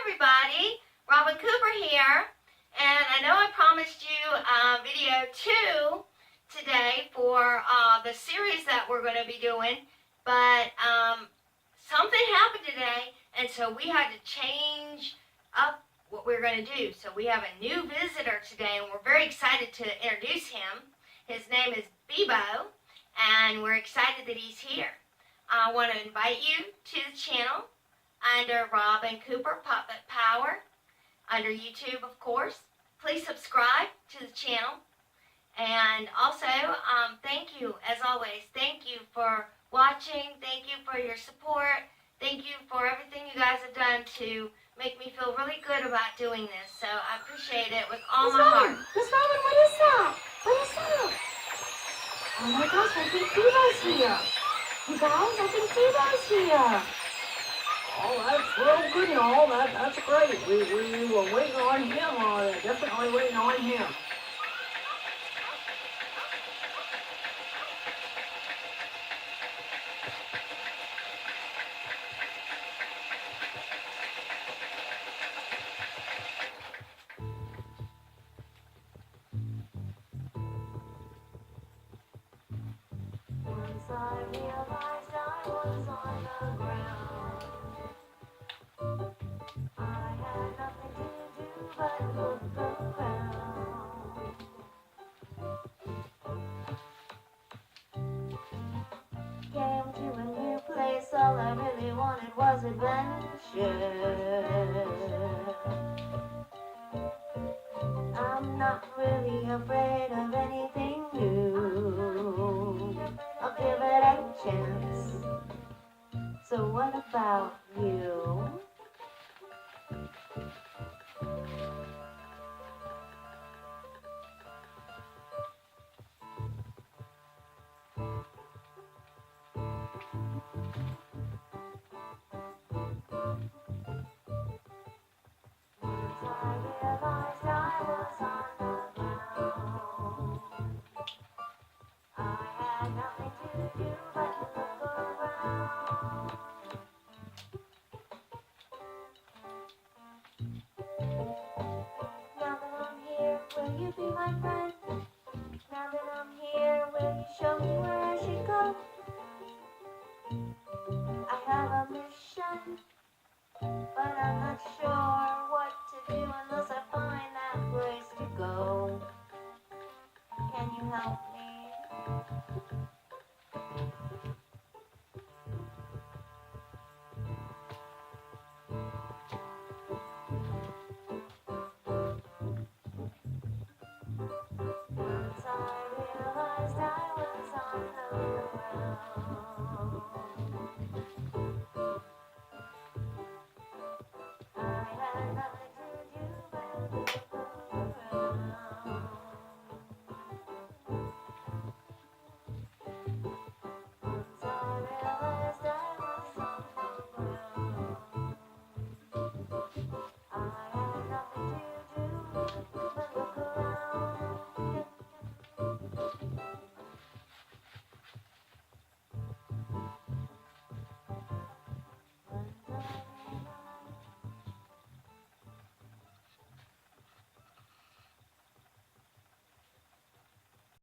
everybody, Robin Cooper here, and I know I promised you video 2 today for the series that we're going to be doing, but something happened today, and so we had to change up what we're going to do. So we have a new visitor today, and we're very excited to introduce him. His name is Bebo, and we're excited that he's here. I want to invite you to the channel under Robin Cooper Puppet Power, under YouTube, of course. Please subscribe to the channel. And also, thank you, as always, thank you for watching. Thank you for your support. Thank you for everything you guys have done to make me feel really good about doing this. So I appreciate it with all my heart. Miss Robin, what is that? What is that? Oh my gosh, I think Bebo's here. You guys, I think Bebo's here. Oh, that's real good and all. That's great. We were waiting on him. Definitely waiting on him. Once I realized I was on the ground, I had nothing to do but look around. Came to a new place, all I really wanted was adventure.